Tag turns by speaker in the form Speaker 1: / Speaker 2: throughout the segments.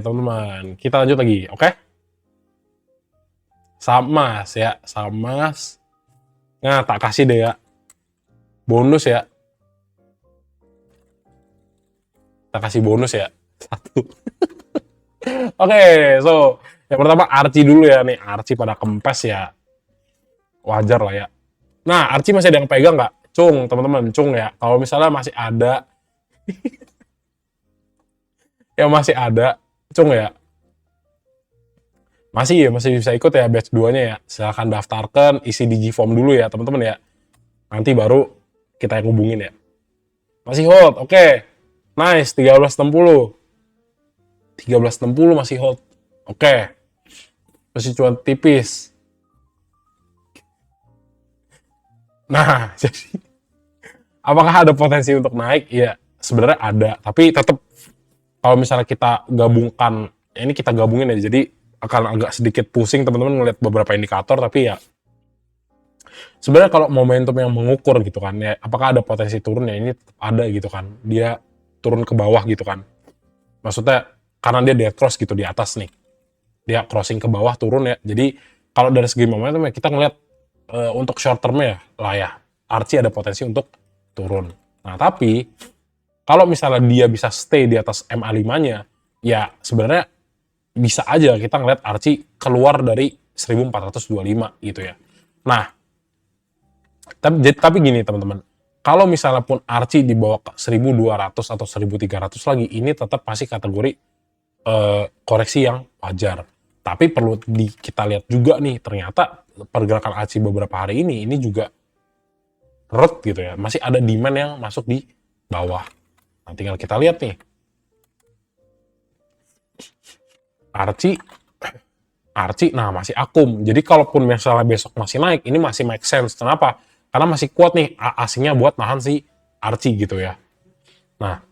Speaker 1: teman-teman. Kita lanjut lagi, oke? Sama ya, sama. Nah, tak kasih deh ya. Bonus ya. Tak kasih bonus ya. Satu. Oke, so yang pertama Archie dulu ya nih. Archie pada kempes ya. Wajar lah ya. Nah, Archie masih ada yang pegang nggak? Cung, teman-teman, cung ya. Kalau misalnya masih ada, yang masih ada, cung ya. Masih bisa ikut ya batch 2-nya ya. Silahkan daftarkan, isi Digiform dulu ya, teman-teman ya. Nanti baru kita yang hubungin ya. Masih hold, oke. Nice, 1360. 1360 masih hold. Oke. Masih cuan tipis. Nah, jadi apakah ada potensi untuk naik? Ya, sebenarnya ada. Tapi tetap kalau misalnya kita gabungkan, ya ini kita gabungin aja. Jadi akan agak sedikit pusing teman-teman ngeliat beberapa indikator. Tapi ya sebenarnya kalau momentum yang mengukur gitu kan, ya apakah ada potensi turun, ya ini tetap ada gitu kan. Dia turun ke bawah gitu kan. Maksudnya karena dia dead cross gitu di atas nih. Dia crossing ke bawah turun ya. Jadi kalau dari segi momentum ya kita ngeliat untuk short term ya lah ya. Archie ada potensi untuk turun. Nah, tapi kalau misalnya dia bisa stay di atas MA5-nya, ya sebenarnya bisa aja kita ngeliat Archie keluar dari 1425 gitu ya. Nah, tapi gini teman-teman, kalau misalnya pun Archie dibawa ke 1200 atau 1300 lagi, ini tetap masih kategori koreksi yang wajar. Tapi perlu kita lihat juga nih, ternyata pergerakan Archie beberapa hari ini juga red gitu ya. Masih ada demand yang masuk di bawah. Nah, tinggal kita lihat nih. Archie, nah masih akum. Jadi kalaupun misalnya besok masih naik, ini masih make sense. Kenapa? Karena masih kuat nih asingnya buat nahan si Archie gitu ya. Nah,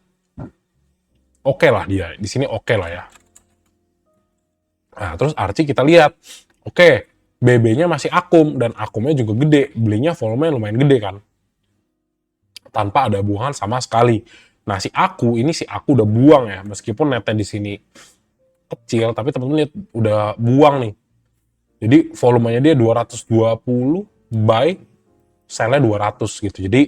Speaker 1: oke lah dia. Di sini oke lah ya. Nah, terus Archie kita lihat. Oke, BB-nya masih akum dan akumnya juga gede. Belinya volumenya lumayan gede kan. Tanpa ada buangan sama sekali. Nah, si aku udah buang ya. Meskipun netnya di sini kecil, tapi teman-teman lihat udah buang nih. Jadi volumenya dia 220 by sell-nya 200 gitu. Jadi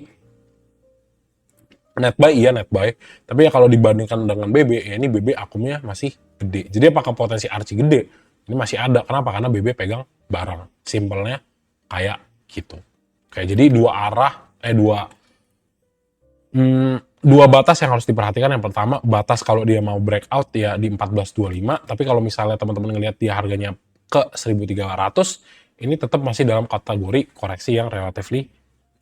Speaker 1: net buy. Tapi ya kalau dibandingkan dengan BB, ya ini BB akumnya masih gede. Jadi apakah potensi Archie gede? Ini masih ada. Kenapa? Karena BB pegang barang. Simpelnya kayak gitu. Kayak jadi dua batas yang harus diperhatikan. Yang pertama, batas kalau dia mau breakout ya di 1425. Tapi kalau misalnya teman-teman ngelihat dia harganya ke 1300, ini tetap masih dalam kategori koreksi yang relatively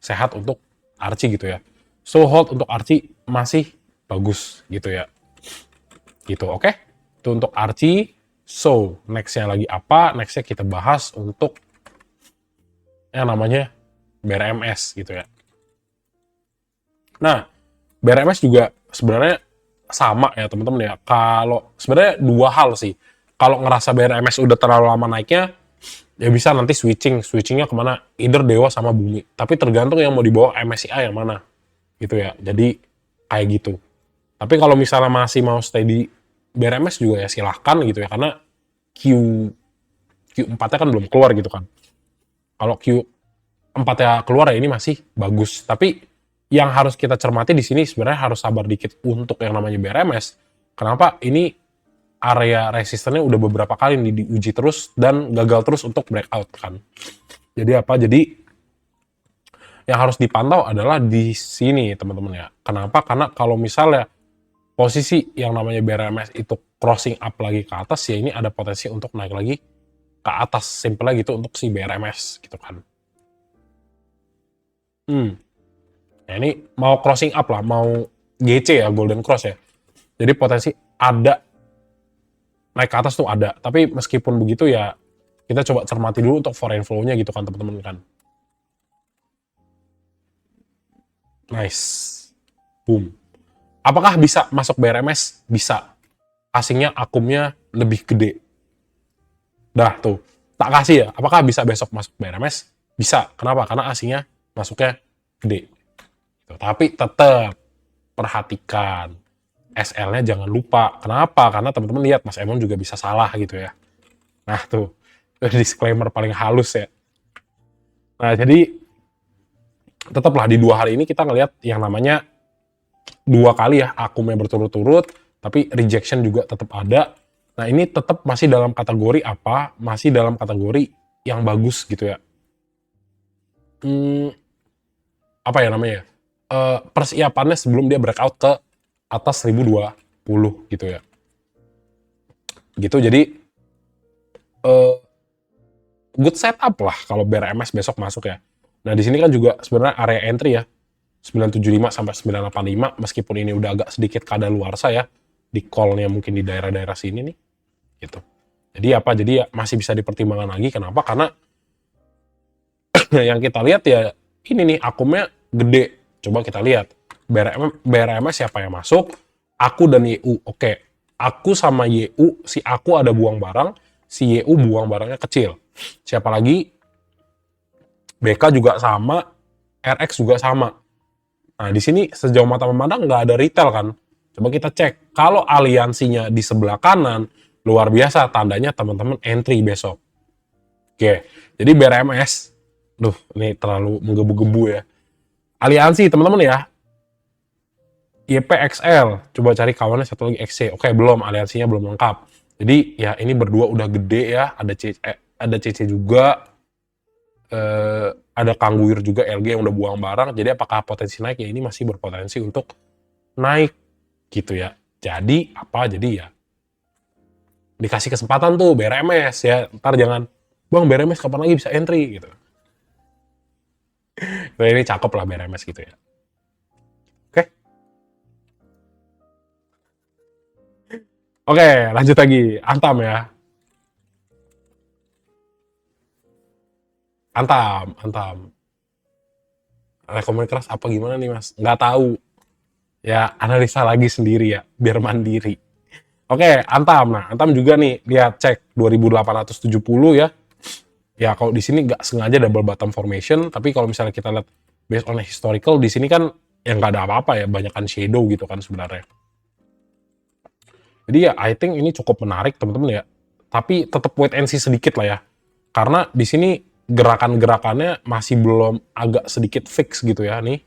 Speaker 1: sehat untuk Archie gitu ya. So hold untuk Archie masih bagus gitu ya. Gitu, oke? Itu untuk Archie. So, next-nya lagi apa? Next-nya kita bahas untuk yang namanya BRMS gitu ya. Nah, BRMS juga sebenarnya sama ya teman-teman ya. Kalau sebenarnya dua hal sih. Kalau ngerasa BRMS udah terlalu lama naiknya, ya bisa nanti switchingnya kemana? Either Dewa sama Bumi. Tapi tergantung yang mau dibawa MSCI yang mana. Gitu ya. Jadi kayak gitu. Tapi kalau misalnya masih mau stay di BRMS juga ya silahkan gitu ya. Karena Q4-nya kan belum keluar gitu kan. Kalau Q4-nya keluar ya ini masih bagus. Tapi yang harus kita cermati di sini sebenarnya harus sabar dikit untuk yang namanya BRMS. Kenapa? Ini area resistennya udah beberapa kali nih diuji terus dan gagal terus untuk breakout kan. Jadi apa? Jadi yang harus dipantau adalah di sini teman-teman ya. Kenapa? Karena kalau misalnya posisi yang namanya BRMS itu crossing up lagi ke atas, ya ini ada potensi untuk naik lagi ke atas. Simpelnya gitu untuk si BRMS gitu kan. Nah ini mau crossing up lah, mau GC ya, Golden Cross ya. Jadi potensi ada naik ke atas tuh ada. Tapi meskipun begitu ya kita coba cermati dulu untuk foreign flow-nya gitu kan teman-teman kan. Nice. Boom. Apakah bisa masuk BRMS? Bisa. Asingnya akumnya lebih gede. Dah tuh. Tak kasih ya. Apakah bisa besok masuk BRMS? Bisa. Kenapa? Karena asingnya masuknya gede. Tapi tetap perhatikan SL-nya jangan lupa. Kenapa? Karena teman-teman lihat Mas Emon juga bisa salah gitu ya. Nah tuh, disclaimer paling halus ya. Nah jadi tetaplah di 2 hari ini kita ngelihat yang namanya 2 kali ya akumnya berturut-turut, tapi rejection juga tetap ada. Nah ini tetap masih dalam kategori apa? Masih dalam kategori yang bagus gitu ya. Apa ya namanya ya? Persiapannya sebelum dia breakout ke atas 1020 gitu ya. Gitu jadi good setup lah kalau BRMS besok masuk ya. Nah di sini kan juga sebenarnya area entry ya 975 sampai 985 meskipun ini udah agak sedikit kadaluarsa ya di call-nya mungkin di daerah-daerah sini nih gitu. Jadi apa? Jadi ya masih bisa dipertimbangkan lagi. Kenapa? Karena yang kita lihat ya ini nih akumnya gede. Coba kita lihat BRMS siapa yang masuk? Aku dan YU. Oke, aku sama YU, si aku ada buang barang, si YU buang barangnya kecil. Siapa lagi? BK juga sama, RX juga sama. Nah, di sini sejauh mata memandang nggak ada retail kan. Coba kita cek. Kalau aliansinya di sebelah kanan, luar biasa. Tandanya teman-teman entry besok. Oke, jadi BRMS. Duh, ini terlalu menggebu-gebu ya. Aliansi teman-teman ya. YPXL. Coba cari kawannya satu lagi XC. Oke, belum. Aliansinya belum lengkap. Jadi ya ini berdua udah gede ya. Ada CC juga. Ada Kangguir juga LG yang udah buang barang. Jadi apakah potensi naik? Ya ini masih berpotensi untuk naik gitu ya. Jadi apa? Jadi ya dikasih kesempatan tuh BRMS ya. Ntar jangan, Bang BRMS kapan lagi bisa entry gitu. Nah, ini cakep lah BRMS gitu ya. Oke. Oke, lanjut lagi. Antam ya. Antam. Rekomend keras apa gimana nih mas? Nggak tahu. Ya analisa lagi sendiri ya, biar mandiri. Oke, Antam. Nah, Antam juga nih, lihat cek 2870 ya. Ya kalau di sini nggak sengaja double bottom formation, tapi kalau misalnya kita lihat based on historical di sini kan yang nggak ada apa-apa ya, banyakan shadow gitu kan sebenarnya. Jadi ya I think ini cukup menarik teman-teman ya. Tapi tetap wait and see sedikit lah ya. Karena di sini gerakan-gerakannya masih belum agak sedikit fix gitu ya nih.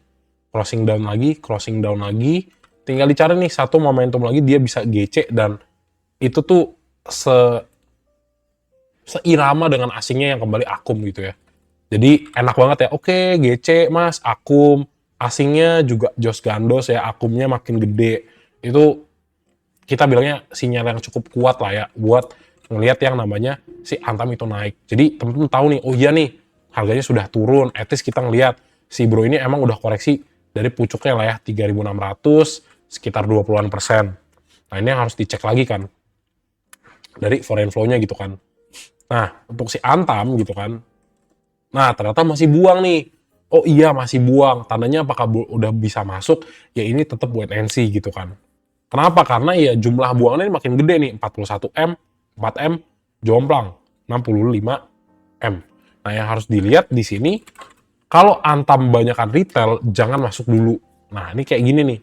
Speaker 1: Crossing down lagi. Tinggal dicari nih satu momentum lagi dia bisa GC dan itu tuh seirama dengan asingnya yang kembali akum gitu ya. Jadi enak banget ya. Oke, GC mas, akum. Asingnya juga Jos Gandos ya, akumnya makin gede. Itu kita bilangnya sinyal yang cukup kuat lah ya buat ngelihat yang namanya si Antam itu naik. Jadi temen-temen tahu nih, oh iya nih harganya sudah turun. At least kita ngelihat si bro ini emang udah koreksi dari pucuknya lah ya 3.600 sekitar 20%. Nah ini yang harus dicek lagi kan dari foreign flow-nya gitu kan. Nah untuk si Antam gitu kan, nah ternyata masih buang nih. Oh iya masih buang. Tandanya apakah udah bisa masuk? Ya ini tetap wait and see gitu kan. Kenapa? Karena ya jumlah buangannya makin gede nih, 41 M, 4 M, jomplang 65 M. Nah, yang harus dilihat di sini kalau Antam banyakkan retail jangan masuk dulu. Nah, ini kayak gini nih.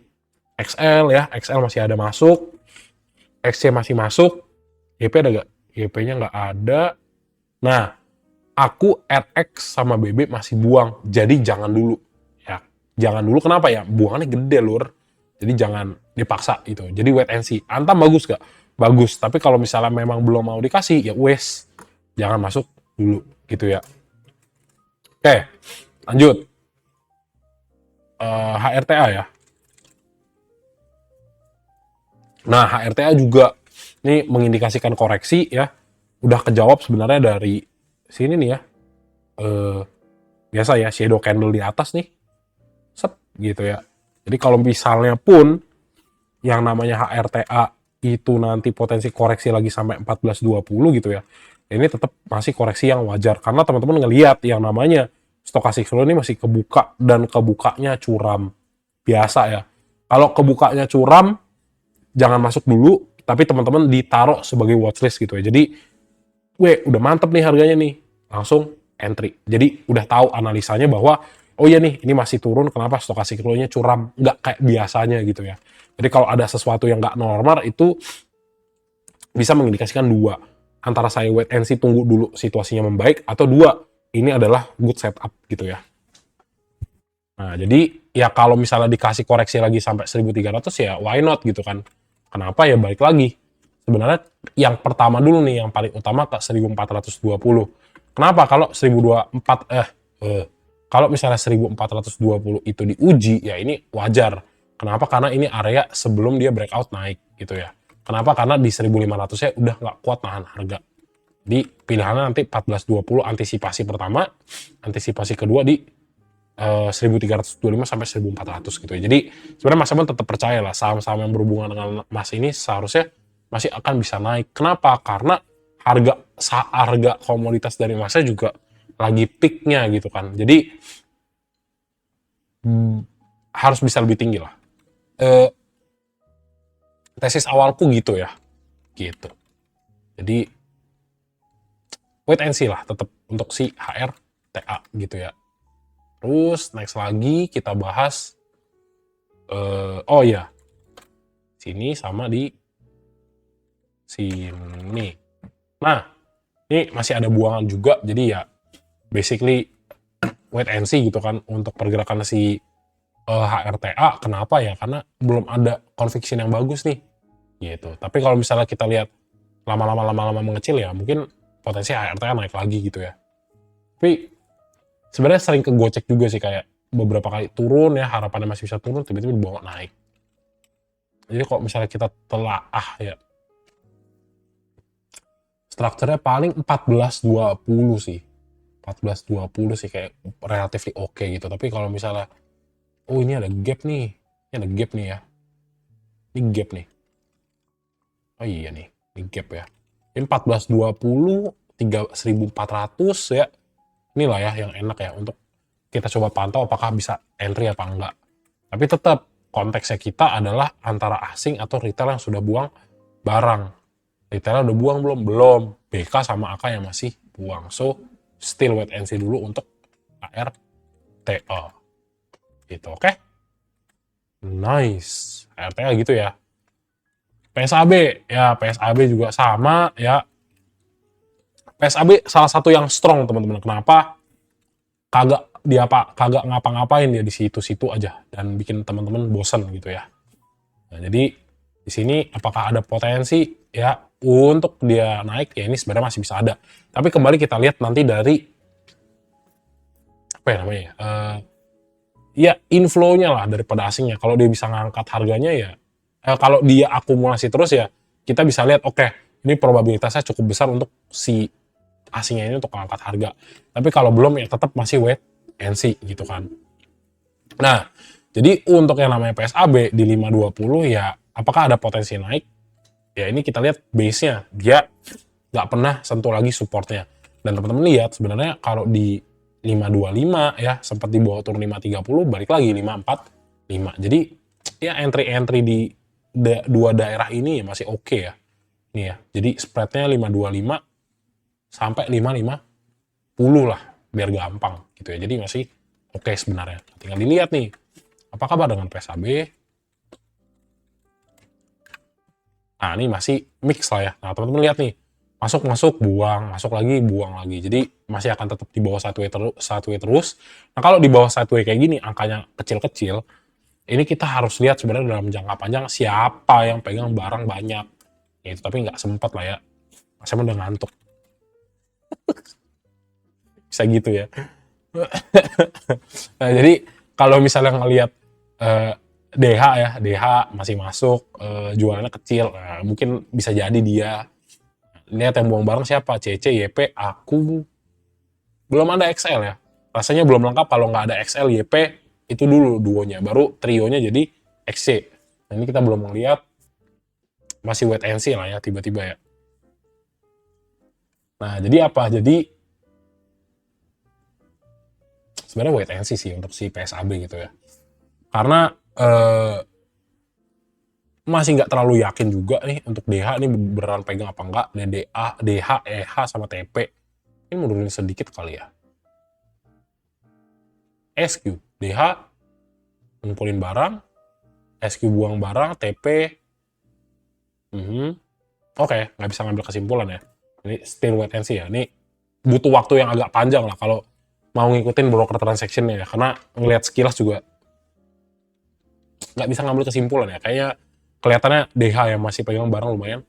Speaker 1: XL ya, XL masih ada masuk, XC masih masuk, YP ada nggak? YP-nya nggak ada. Nah, aku RX sama BB masih buang, jadi jangan dulu. Ya, jangan dulu kenapa ya? Buangannya gede lur. Jadi jangan dipaksa gitu. Jadi wait and see. Antam bagus gak? Bagus. Tapi kalau misalnya memang belum mau dikasih, ya wes. Jangan masuk dulu gitu ya. Oke, lanjut. HRTA ya. Nah, HRTA juga ini mengindikasikan koreksi ya. Udah kejawab sebenarnya dari sini nih ya. Biasa ya, shadow candle di atas nih. Sep, gitu ya. Jadi kalau misalnya pun yang namanya HRTA itu nanti potensi koreksi lagi sampai 14.20 gitu ya. Ini tetap masih koreksi yang wajar karena teman-teman ngelihat yang namanya stochastic flow ini masih kebuka dan kebukanya curam. Biasa ya. Kalau kebukanya curam jangan masuk dulu, tapi teman-teman ditaruh sebagai watchlist gitu ya. Jadi udah mantep nih harganya nih. Langsung entry. Jadi udah tahu analisanya bahwa oh iya nih, ini masih turun, kenapa stochastic flow-nya curam, nggak kayak biasanya gitu ya. Jadi kalau ada sesuatu yang nggak normal itu bisa mengindikasikan dua. Antara saya wait and see, tunggu dulu situasinya membaik, atau dua, ini adalah good setup gitu ya. Nah, jadi ya kalau misalnya dikasih koreksi lagi sampai 1300 ya why not gitu kan. Kenapa ya balik lagi. Sebenarnya yang pertama dulu nih, yang paling utama ke 1420. Kenapa kalau 1024 kalau misalnya 1420 itu diuji, ya ini wajar. Kenapa? Karena ini area sebelum dia breakout naik gitu ya. Kenapa? Karena di 1500 ya udah nggak kuat nahan harga. Di pilihannya nanti 1420 antisipasi pertama, antisipasi kedua di 1325 sampai 1400 gitu ya. Jadi sebenarnya Mas Aman tetap percaya lah saham-saham yang berhubungan dengan emas ini seharusnya masih akan bisa naik. Kenapa? Karena harga komoditas dari emasnya juga lagi peaknya gitu kan. Jadi harus bisa lebih tinggi lah. Tesis awalku gitu ya. Gitu. Jadi wait and see lah tetap untuk si HRTA gitu ya. Terus next lagi kita bahas oh ya, sini sama di sini. Nah, ini masih ada buangan juga, jadi ya basically wait and see gitu kan untuk pergerakan si HRTA. Kenapa ya? Karena belum ada conviction yang bagus nih, gitu. Tapi kalau misalnya kita lihat lama-lama mengecil ya, mungkin potensi HRTA naik lagi gitu ya. Tapi sebenarnya sering kegocek juga sih, kayak beberapa kali turun ya, harapannya masih bisa turun, tiba-tiba dibawa naik. Jadi kalau misalnya kita telaah ya, strukturnya paling 1420 sih. 1420 sih kayak relatif oke gitu. Tapi kalau misalnya, oh ini ada gap nih, ini ada gap nih ya. Ini gap nih. Oh iya nih, ini gap ya. Ini 1420, 1400 ya. Inilah ya yang enak ya untuk kita coba pantau apakah bisa entry apa enggak. Tapi tetap konteksnya kita adalah antara asing atau retail yang sudah buang barang. Retail udah buang belum? Belum. BK sama AK yang masih buang. So, still wait and see dulu untuk ARTA. Gitu, oke? Nice. ARTA gitu ya. PSAB, ya PSAB juga sama ya. PSAB salah satu yang strong teman-teman. Kenapa? Kagak ngapa-ngapain dia di situ-situ aja dan bikin teman-teman bosan gitu ya. Nah, jadi di sini apakah ada potensi ya untuk dia naik? Ya ini sebenarnya masih bisa ada. Tapi kembali kita lihat nanti dari apa ya namanya? Ya inflow-nya lah daripada asingnya. Kalau dia bisa ngangkat harganya ya, kalau dia akumulasi terus ya kita bisa lihat oke, ini probabilitasnya cukup besar untuk si asingnya ini untuk ngangkat harga. Tapi kalau belum ya tetap masih wait and see gitu kan. Nah, jadi untuk yang namanya PSAB di 520 ya apakah ada potensi naik? Ya ini kita lihat base-nya, dia nggak pernah sentuh lagi supportnya. Dan teman-teman lihat sebenarnya kalau di 525 ya sempat di bawah turun 530 balik lagi 545. Jadi ya entry di dua daerah ini ya masih oke ya. Ini ya. Jadi spreadnya 525 sampai 550 lah biar gampang gitu ya. Jadi masih oke sebenarnya. Tinggal dilihat nih apa kabar dengan PSAB. Nah ini masih mix lah ya. Nah teman-teman lihat nih, masuk buang, masuk lagi buang lagi. Jadi masih akan tetap di bawah sideways terus. Nah kalau di bawah sideways kayak gini angkanya kecil-kecil, ini kita harus lihat sebenarnya dalam jangka panjang siapa yang pegang barang banyak. Itu tapi nggak sempat lah ya. Saya udah ngantuk. Bisa gitu ya. Nah, jadi kalau misalnya ngelihat DH masih masuk, jualannya kecil, nah, mungkin bisa jadi dia. Lihat yang buang barang siapa? CC, YP, aku. Belum ada XL ya. Rasanya belum lengkap kalau nggak ada XL, YP, itu dulu duonya. Baru trionya jadi XC. Nah, ini kita belum melihat. Masih wait and see lah ya, tiba-tiba ya. Nah, jadi apa? Jadi sebenarnya wait and see sih untuk si PSAB gitu ya. Karena masih nggak terlalu yakin juga nih untuk DH ini beneran pegang apa enggak. DH, EH, sama TP. Ini mudurin sedikit kali ya. SQ, DH, ngumpulin barang, SQ buang barang, TP, oke, nggak bisa ngambil kesimpulan ya. Ini still wait and see ya. Ini butuh waktu yang agak panjang lah kalau mau ngikutin broker transaction-nya ya. Karena ngelihat sekilas juga nggak bisa ngambil kesimpulan ya. Kayaknya kelihatannya DH yang masih pegang barang lumayan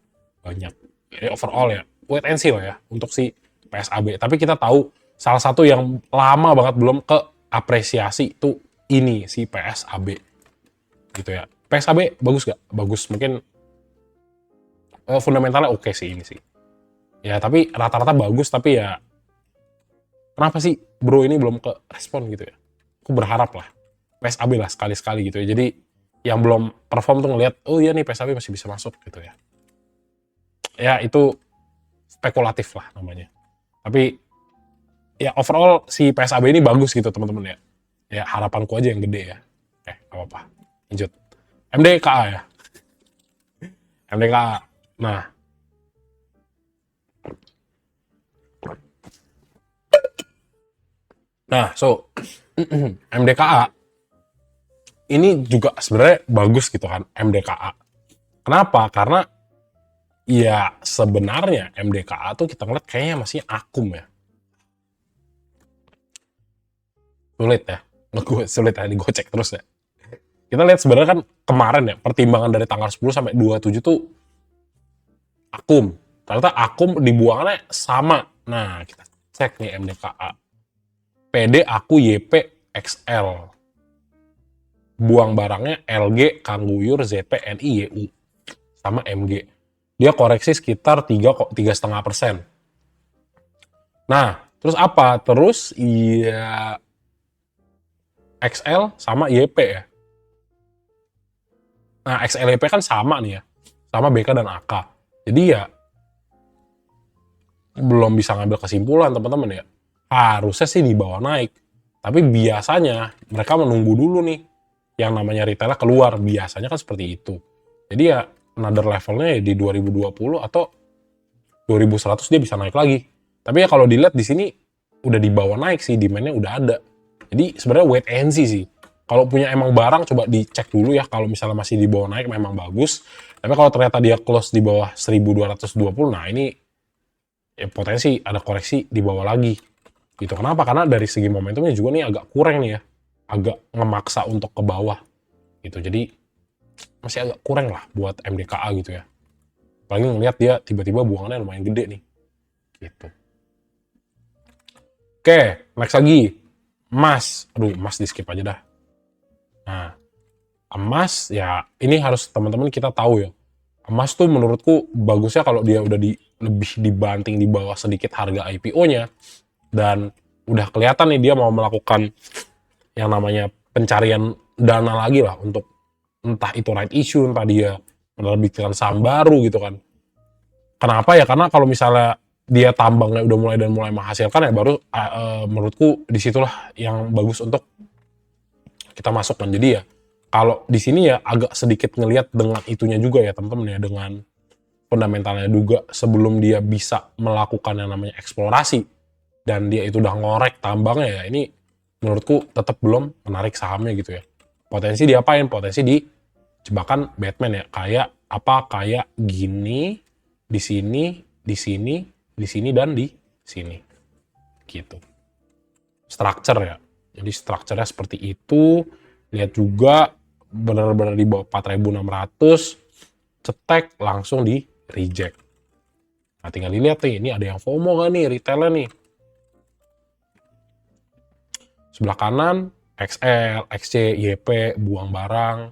Speaker 1: banyak. Jadi overall ya, wait and see lah ya untuk si PSAB. Tapi kita tahu salah satu yang lama banget belum ke apresiasi itu ini si PSAB gitu ya. PSAB bagus gak? Bagus, mungkin fundamentalnya oke sih ini sih. Ya tapi rata-rata bagus, tapi ya kenapa sih bro ini belum ke respon gitu ya? Aku berharap lah PSAB lah sekali-sekali gitu ya. Jadi yang belum perform tuh ngelihat, oh iya nih PSAB masih bisa masuk gitu ya. Ya itu spekulatif lah namanya. Tapi ya overall si PSAB ini bagus gitu teman-teman ya. Ya harapanku aja yang gede ya. Oke, gak apa-apa. Lanjut. MDKA ya. MDKA. Nah, so MDKA ini juga sebenarnya bagus gitu kan MDKA. Kenapa? Karena ya sebenarnya MDKA tuh kita ngeliat kayaknya masih akum ya. Sulit ya. Sulit ya digocek terus ya. Kita lihat sebenarnya kan kemarin ya pertimbangan dari tanggal 10 sampai 27 tuh akum. Ternyata akum dibuangannya sama. Nah, kita cek nih MDKA. PD aku YP XL. Buang barangnya LG Kangguyur ZP NI YU sama MG. Dia koreksi sekitar 3,5%. Nah, terus apa? Terus ya XL sama YP ya. Nah, XL YP kan sama nih ya. Sama BK dan AK. Jadi ya belum bisa ngambil kesimpulan teman-teman ya. Harusnya sih dibawa naik. Tapi biasanya mereka menunggu dulu nih yang namanya retailnya keluar. Biasanya kan seperti itu. Jadi ya another levelnya ya di 2020 atau 2100 dia bisa naik lagi. Tapi ya kalau dilihat di sini udah dibawa naik sih, demand-nya udah ada. Jadi sebenarnya wait and see sih. Kalau punya emang barang coba dicek dulu ya, kalau misalnya masih di bawah naik memang bagus. Tapi kalau ternyata dia close di bawah 1220, nah ini ya potensi ada koreksi di bawah lagi. Gitu. Kenapa? Karena dari segi momentumnya juga nih agak kurang nih ya. Agak ngemaksa untuk ke bawah. Gitu. Jadi masih agak kurang lah buat MDKA gitu ya. Apalagi ngeliat dia tiba-tiba buangannya lumayan gede nih. Gitu. Oke, next lagi. Emas. Aduh, emas di skip aja dah. Nah, emas ya ini harus teman-teman kita tahu ya. Emas tuh menurutku bagusnya kalau dia udah lebih dibanting di bawah sedikit harga IPO-nya dan udah kelihatan nih dia mau melakukan yang namanya pencarian dana lagi lah untuk entah itu right issue, entah dia menerbitkan saham baru gitu kan. Kenapa ya? Karena kalau misalnya dia tambangnya udah mulai menghasilkan ya baru menurutku disitulah yang bagus untuk kita masukkan. Jadi ya kalau di sini ya agak sedikit ngelihat dengan itunya juga ya teman-teman ya, dengan fundamentalnya juga sebelum dia bisa melakukan yang namanya eksplorasi dan dia itu udah ngorek tambangnya ya, ini menurutku tetap belum menarik sahamnya gitu ya. Potensi diapain? Potensi di jebakan Batman ya, kayak apa, kayak gini, di sini, di sini, di sini, dan di sini gitu. Structure ya, jadi structure-nya seperti itu. Lihat juga benar-benar di bawah 4.600, cetek langsung di reject. Nah tinggal dilihat nih, ini ada yang FOMO gak nih retailnya nih. Sebelah kanan XL, XC, YP, buang barang.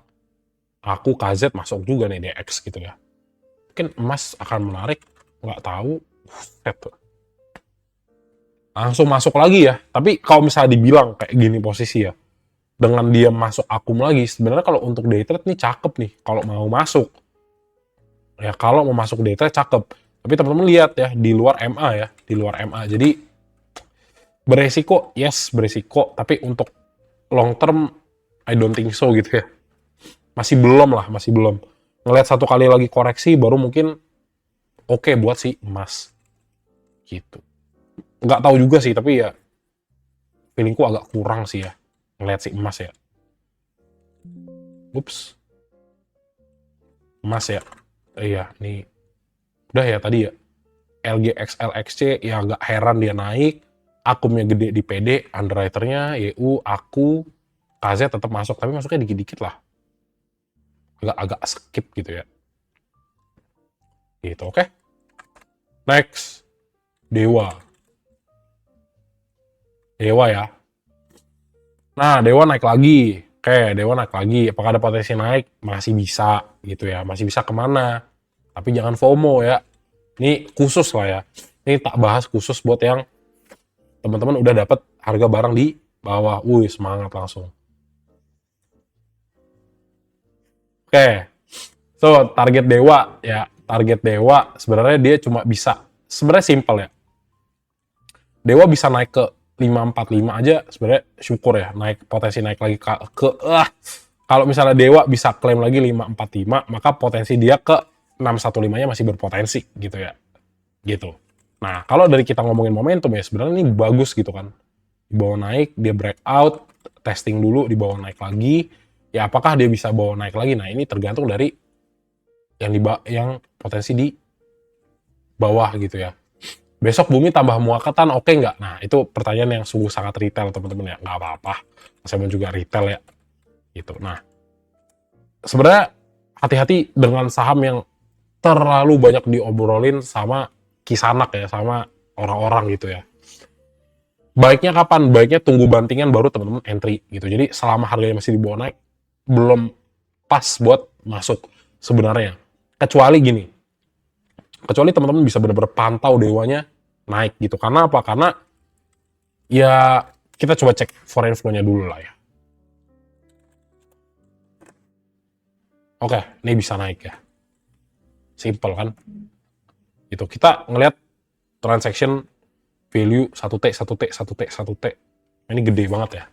Speaker 1: Aku KZ masuk juga nih DX gitu ya. Mungkin emas akan menarik, nggak tahu. Set. Langsung masuk lagi ya. Tapi kalau misalnya dibilang kayak gini posisi ya, dengan dia masuk akum lagi, sebenarnya kalau untuk day trade nih cakep nih. Kalau mau masuk, ya kalau mau masuk day trade cakep. Tapi teman-teman lihat ya, di luar MA ya, di luar MA. Jadi beresiko, yes beresiko. Tapi untuk long term, I don't think so gitu ya. Masih belum lah, masih belum. Ngelihat satu kali lagi koreksi, baru mungkin oke buat si emas. Gitu. Nggak tahu juga sih, tapi ya feelingku agak kurang sih ya ngelihat si emas ya. Ups. emas ya. Iya, nih udah ya tadi ya. LG XLXC ya nggak heran dia naik. Akumnya gede di PD, underwriternya, YU, aku, KZ tetap masuk, tapi masuknya dikit-dikit lah. Agak skip gitu ya. Gitu, oke. Next, Dewa. Dewa ya. Nah, Dewa naik lagi. Oke, Dewa naik lagi. Apakah ada potensi naik? Masih bisa gitu ya. Masih bisa kemana? Tapi jangan FOMO ya. Ini khusus lah ya. Ini tak bahas khusus buat yang teman-teman udah dapat harga barang di bawah. Wih, semangat langsung. Oke. So, target Dewa ya. Target Dewa sebenarnya dia cuma bisa, sebenarnya simpel ya. Dewa bisa naik ke 545 aja sebenarnya syukur ya, naik potensi naik lagi kalau misalnya Dewa bisa klaim lagi 545, maka potensi dia ke 615-nya masih berpotensi gitu ya. Gitu. Nah, kalau dari kita ngomongin momentum ya sebenarnya ini bagus gitu kan. Dibawa naik, dia breakout, testing dulu, dibawa naik lagi. Ya apakah dia bisa bawa naik lagi? Nah, ini tergantung dari yang potensi di bawah gitu ya. Besok bumi tambah muakatan, oke nggak? Nah, itu pertanyaan yang sungguh sangat retail, teman-teman ya. Nggak apa-apa. Saya juga retail ya. Gitu. Nah, sebenarnya hati-hati dengan saham yang terlalu banyak diobrolin sama kisanak ya, sama orang-orang gitu ya. Baiknya kapan? Baiknya tunggu bantingan baru teman-teman entry gitu. Jadi selama harganya masih di bawah naik, belum pas buat masuk sebenarnya. Kecuali gini, kecuali teman-teman bisa benar-benar pantau Dewanya naik gitu. Karena apa? Karena ya kita coba cek foreign flow-nya dulu lah ya. Oke, ini bisa naik ya. Simple kan? Gitu. Kita ngelihat transaction value 1T, 1T, 1T, 1T. Ini gede banget ya.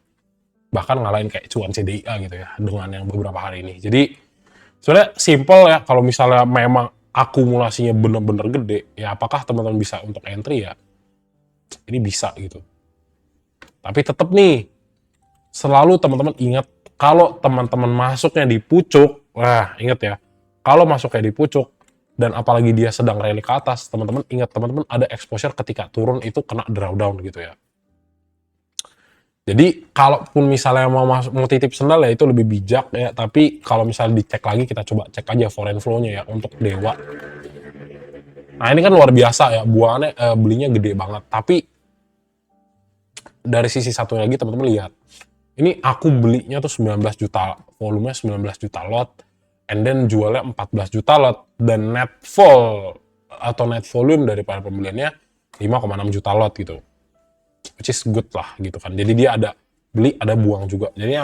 Speaker 1: Bahkan ngalahin kayak cuan CDIA gitu ya dengan yang beberapa hari ini. Jadi sebenarnya simple ya, kalau misalnya memang akumulasinya bener-bener gede, ya apakah teman-teman bisa untuk entry ya? Ini bisa gitu. Tapi tetap nih, selalu teman-teman ingat, kalau teman-teman masuknya di pucuk, wah ingat ya, kalau masuknya di pucuk, dan apalagi dia sedang rally ke atas, teman-teman ingat, teman-teman ada exposure ketika turun itu kena drawdown gitu ya. Jadi kalaupun misalnya mau titip sendal ya itu lebih bijak ya, tapi kalau misalnya dicek lagi, kita coba cek aja foreign flow-nya ya untuk Dewa. Nah ini kan luar biasa ya, buangannya belinya gede banget, tapi dari sisi satu lagi teman-teman lihat, ini aku belinya tuh 19 juta, volumenya 19 juta lot, and then jualnya 14 juta lot, dan net vol atau net volume daripada pembeliannya 5,6 juta lot gitu. Which is good lah gitu kan. Jadi dia ada beli, ada buang juga. Jadi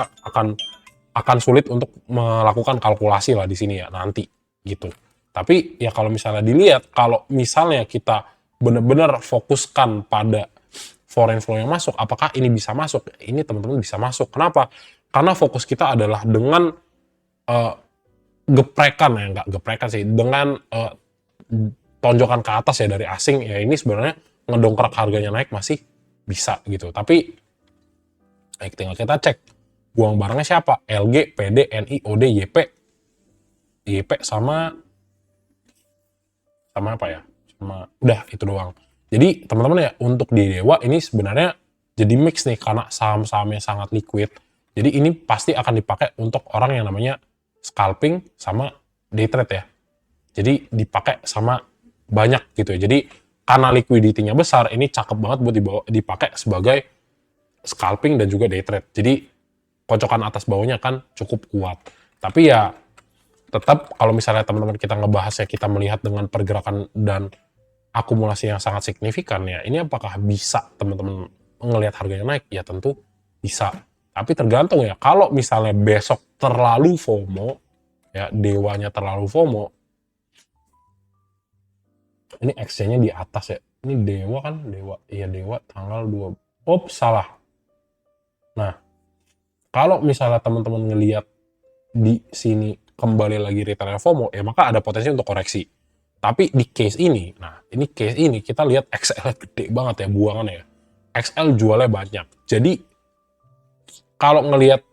Speaker 1: akan sulit untuk melakukan kalkulasi lah di sini ya nanti gitu. Tapi ya kalau misalnya dilihat, kalau misalnya kita benar-benar fokuskan pada foreign flow yang masuk, apakah ini bisa masuk? Ini teman-teman bisa masuk. Kenapa? Karena fokus kita adalah dengan geprekan ya, nggak geprekan sih, dengan tonjokan ke atas ya dari asing, ya ini sebenarnya ngedongkrak harganya naik masih bisa gitu. Tapi tinggal kita cek buang barangnya siapa, LG, PD, NI, OD, YP sama apa ya, sama udah itu doang. Jadi teman-teman ya, untuk di Dewa ini sebenarnya jadi mix nih, karena saham-sahamnya sangat liquid. Jadi ini pasti akan dipakai untuk orang yang namanya scalping sama day trade ya. Jadi dipakai sama banyak gitu ya. Jadi karena liquidity-nya besar, ini cakep banget buat dipakai sebagai scalping dan juga day trade. Jadi kocokan atas bawahnya kan cukup kuat. Tapi ya tetap kalau misalnya teman-teman kita ngebahas ya, kita melihat dengan pergerakan dan akumulasi yang sangat signifikan ya, ini apakah bisa teman-teman ngelihat harganya naik? Ya tentu bisa. Tapi tergantung ya, kalau misalnya besok terlalu FOMO, ya Dewanya terlalu FOMO, ini XC-nya di atas ya. Ini Dewa kan, Dewa tanggal 2. Salah. Nah, kalau misalnya teman-teman ngelihat di sini kembali lagi retailer FOMO, ya maka ada potensi untuk koreksi. Tapi di case ini, kita lihat XL gede banget ya buangannya ya. XL jualnya banyak. Jadi kalau ngelihat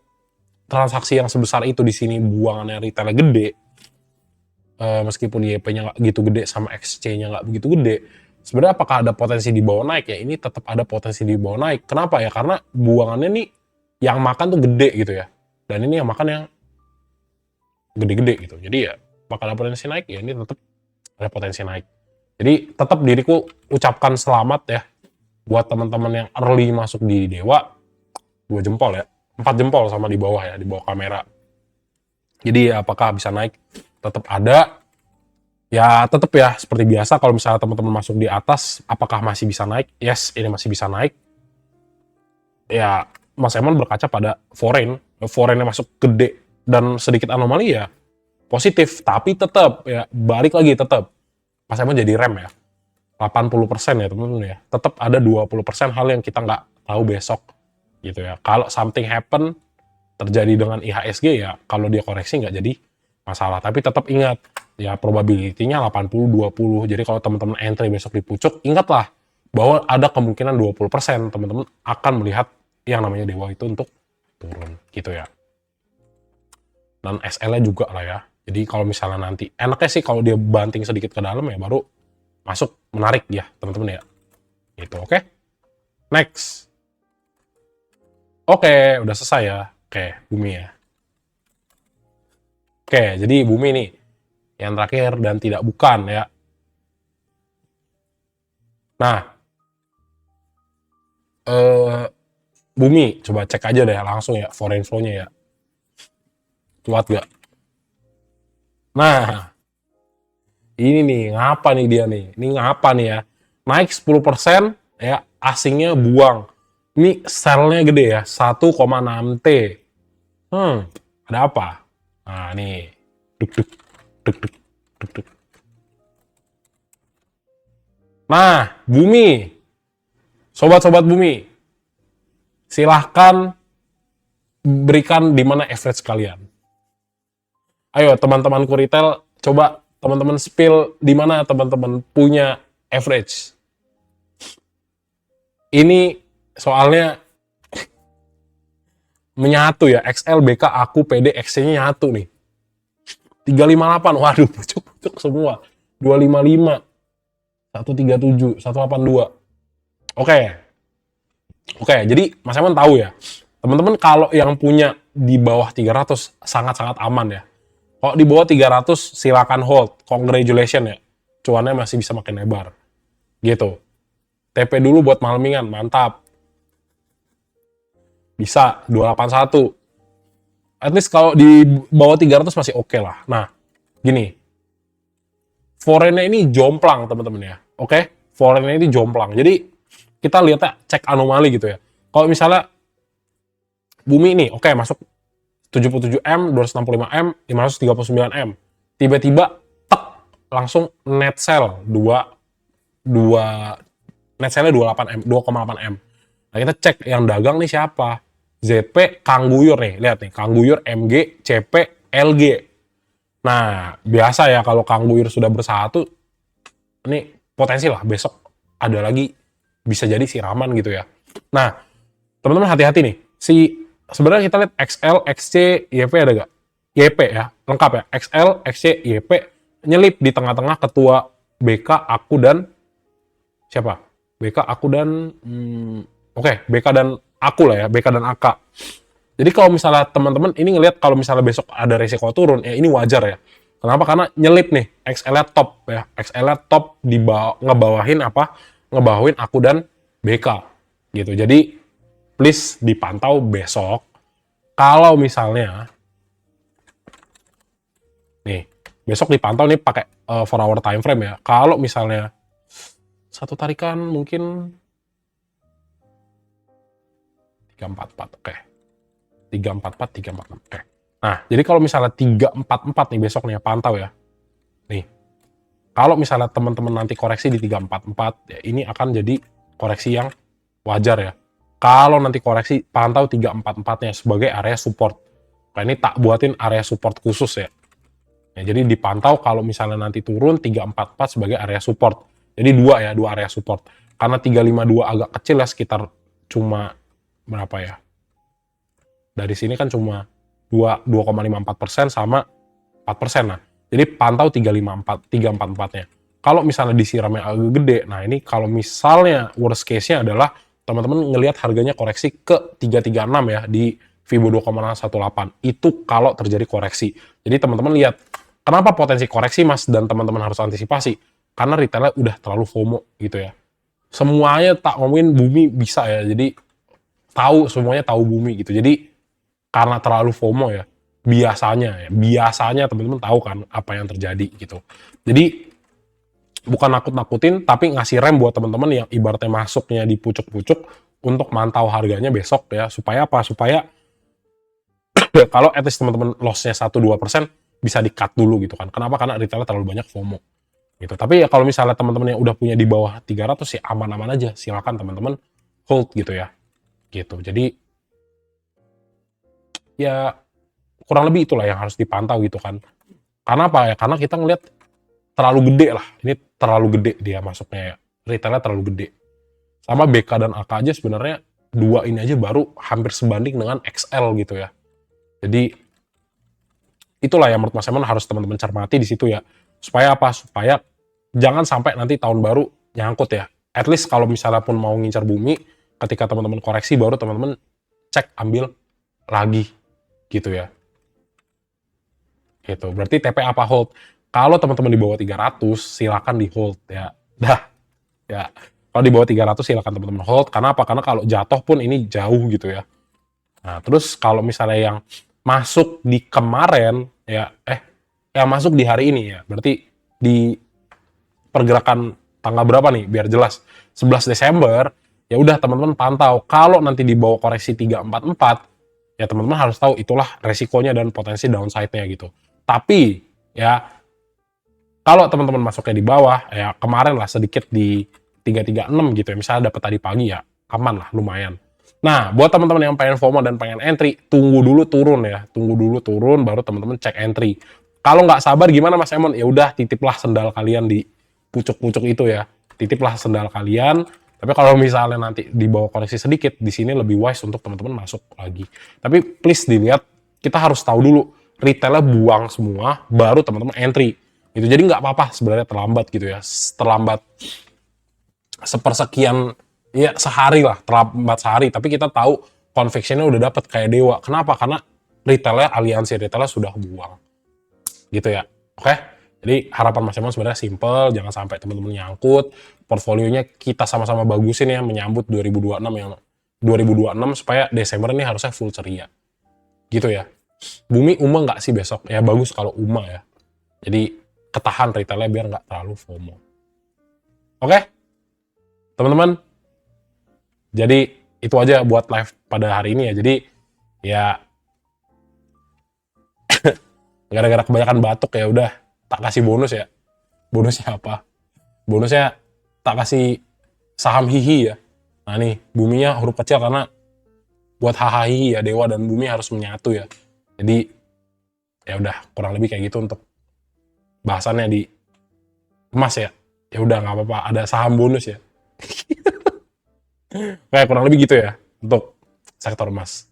Speaker 1: transaksi yang sebesar itu di sini buangannya retailer gede, meskipun YP-nya nggak gitu gede sama XC-nya nggak begitu gede, sebenarnya apakah ada potensi di bawah naik ya? Ini tetap ada potensi di bawah naik. Kenapa ya? Karena buangannya nih yang makan tuh gede gitu ya. Dan ini yang makan yang gede-gede gitu. Jadi ya bakal ada potensi naik ya, ini tetap ada potensi naik. Jadi tetap diriku ucapkan selamat ya buat teman-teman yang early masuk di Dewa, 2 jempol ya. 4 jempol sama di bawah ya, di bawah kamera. Jadi ya, apakah bisa naik? Tetap ada. Ya tetap ya seperti biasa kalau misalnya teman-teman masuk di atas, apakah masih bisa naik? Yes, ini masih bisa naik. Ya Mas Emon berkaca pada foreign yang masuk gede dan sedikit anomali ya positif, tapi tetap ya balik lagi tetap Mas Emon jadi rem ya 80% ya teman-teman ya, tetap ada 20% hal yang kita nggak tahu besok gitu ya. Kalau something happen terjadi dengan IHSG ya kalau dia koreksi nggak jadi masalah, tapi tetap ingat ya probability-nya 80-20. Jadi kalau teman-teman entry besok di pucuk, ingatlah bahwa ada kemungkinan 20% teman-teman akan melihat yang namanya Dewa itu untuk turun gitu ya. Dan SL-nya juga lah ya. Jadi kalau misalnya nanti enaknya sih kalau dia banting sedikit ke dalam ya baru masuk menarik ya teman-teman ya. Gitu, oke? Next. Oke, udah selesai ya. Oke, bumi ya. Oke, jadi bumi nih yang terakhir dan tidak bukan ya. Nah, bumi coba cek aja deh langsung ya foreign flow-nya ya. Kuat gak? Nah, ini nih, ngapa nih dia nih? Ini ngapa nih ya? Naik 10% ya, asingnya buang. Ini sell-nya gede ya, 1,6 T. Ada apa? Nah, nih. Duk, duk, duk, duk, duk, duk. Nah, bumi. Sobat-sobat bumi. Silahkan berikan di mana average kalian. Ayo, teman-temanku retail, coba teman-teman spill di mana teman-teman punya average. Ini soalnya menyatu ya, XL, BK, aku, PD, XC-nya nyatu nih. 358, waduh, pucuk-pucuk semua. 255, 137, 182. Oke, jadi Mas Eman tahu ya, teman-teman kalau yang punya di bawah 300 sangat-sangat aman ya. Kalau di bawah 300 silakan hold, congratulations ya. Cuannya masih bisa makin lebar. Gitu. TP dulu buat malmingan, mantap. Bisa 281. At least kalau di bawah 300 masih oke lah. Nah, gini. Foreign-nya ini jomplang, teman-teman ya. Oke? Foreign-nya ini jomplang. Jadi, kita lihatnya cek anomali gitu ya. Kalau misalnya bumi ini, oke, masuk 77M, 265M, 539M. Tiba-tiba, tek, langsung net sell. Net sell-nya 28M, 2,8M. Nah, kita cek yang dagang nih siapa. ZP, Kang Guyur nih. Lihat nih, Kang Guyur, MG, CP, LG. Nah, biasa ya kalau Kang Guyur sudah bersatu, ini potensi lah besok ada lagi bisa jadi siraman gitu ya. Nah, teman-teman hati-hati nih. Sebenarnya kita lihat XL, XC, YP ada gak? YP ya, lengkap ya. XL, XC, YP nyelip di tengah-tengah ketua BK, aku dan siapa? BK, aku dan BK dan aku lah ya, BK dan AK. Jadi kalau misalnya teman-teman ini ngelihat kalau misalnya besok ada resiko turun, ya ini wajar ya. Kenapa? Karena nyelip nih, XL-nya top ya. XL-nya top ngebawahin apa? Ngebawahin aku dan BK gitu. Jadi please dipantau besok. Kalau misalnya nih, besok dipantau nih pakai 4 hour time frame ya. Kalau misalnya satu tarikan mungkin 344, oke. 344, 346, oke. Nah, jadi kalau misalnya 344 nih besok nih ya, pantau ya. Nih, kalau misalnya teman-teman nanti koreksi di 344, ya ini akan jadi koreksi yang wajar ya. Kalau nanti koreksi, pantau 344-nya sebagai area support. Nah, ini tak buatin area support khusus ya. Ya, jadi dipantau kalau misalnya nanti turun 344 sebagai area support. Jadi dua area support. Karena 352 agak kecil ya, sekitar cuma berapa ya? Dari sini kan cuma 2,54% sama 4%. Nah, Jadi pantau 344-nya. Kalau misalnya disiramnya agak gede, nah ini kalau misalnya worst case-nya adalah teman-teman ngelihat harganya koreksi ke 336 ya di Fibo 2,18. Itu kalau terjadi koreksi. Jadi teman-teman lihat, kenapa potensi koreksi mas dan teman-teman harus antisipasi? Karena retailnya udah terlalu FOMO gitu ya. Semuanya tak ngomongin bumi bisa ya, jadi semuanya tahu bumi gitu. Jadi karena terlalu FOMO ya, biasanya teman-teman tahu kan apa yang terjadi gitu. Jadi bukan nakut-nakutin, tapi ngasih rem buat teman-teman yang ibaratnya masuknya di pucuk-pucuk untuk mantau harganya besok ya. Supaya apa? Supaya kalau at least teman-teman loss-nya 1-2% bisa di-cut dulu gitu kan. Kenapa? Karena retailnya terlalu banyak FOMO gitu. Tapi ya kalau misalnya teman-teman yang udah punya di bawah 300 ya aman-aman aja. Silakan teman-teman hold gitu ya. Gitu. Jadi ya kurang lebih itulah yang harus dipantau gitu kan. Karena apa ya? Karena kita ngelihat terlalu gede lah. Ini terlalu gede dia masuknya ya. Retailnya terlalu gede. Sama BK dan AK aja sebenarnya dua ini aja baru hampir sebanding dengan XL gitu ya. Jadi itulah yang menurut Mas Emon harus teman-teman cermati di situ ya. Supaya apa? Supaya jangan sampai nanti tahun baru nyangkut ya. At least kalau misalnya pun mau ngincar bumi, ketika teman-teman koreksi baru teman-teman cek ambil lagi gitu ya. Gitu. Berarti TP apa hold? Kalau teman-teman di bawah 300 silakan di hold ya. Dah. Ya. Kalau di bawah 300 silakan teman-teman hold. Karena apa? Karena kalau jatuh pun ini jauh gitu ya. Nah, terus kalau misalnya yang masuk di kemarin ya yang masuk di hari ini ya. Berarti di pergerakan tanggal berapa nih biar jelas. 11 Desember ya udah teman-teman pantau. Kalau nanti di bawah koreksi 344 ya teman-teman harus tahu itulah resikonya dan potensi downside-nya gitu. Tapi ya kalau teman-teman masuknya di bawah ya kemarin lah sedikit di 336 gitu ya. Misalnya dapat tadi pagi ya aman lah lumayan. Nah, buat teman-teman yang pengen FOMO dan pengen entry, tunggu dulu turun ya. Tunggu dulu turun baru teman-teman cek entry. Kalau nggak sabar gimana Mas Emon? Ya udah titiplah sendal kalian di pucuk-pucuk itu ya. Titiplah sendal kalian. Tapi kalau misalnya nanti di bawah koreksi sedikit, di sini lebih wise untuk teman-teman masuk lagi. Tapi please dilihat, kita harus tahu dulu retailnya buang semua, baru teman-teman entry. Gitu. Jadi nggak apa-apa sebenarnya terlambat gitu ya. Terlambat sepersekian, ya sehari lah, terlambat sehari. Tapi kita tahu convictionnya udah dapat kayak dewa. Kenapa? Karena retailnya, aliansi retailnya sudah buang. Gitu ya. Oke? Jadi harapan Mas Emon sebenarnya simple, jangan sampai teman-teman nyangkut. Portfolionya kita sama-sama bagusin ya, menyambut 2026 yang 2026 supaya Desember ini harusnya full ceria. Gitu ya. Bumi UMA nggak sih besok? Ya bagus kalau UMA ya. Jadi ketahan retailnya biar nggak terlalu FOMO. Oke? Teman-teman, jadi itu aja buat live pada hari ini ya. Jadi ya gara-gara kebanyakan batuk ya udah tak kasih bonus ya. Bonusnya apa? Bonusnya tak kasih saham hihi ya. Nah nih, buminya huruf kecil karena buat hahaha ya, dewa dan bumi harus menyatu ya. Jadi ya udah kurang lebih kayak gitu untuk bahasannya di emas ya. Ya udah nggak apa-apa, ada saham bonus ya. Kayak kurang lebih gitu ya untuk sektor emas.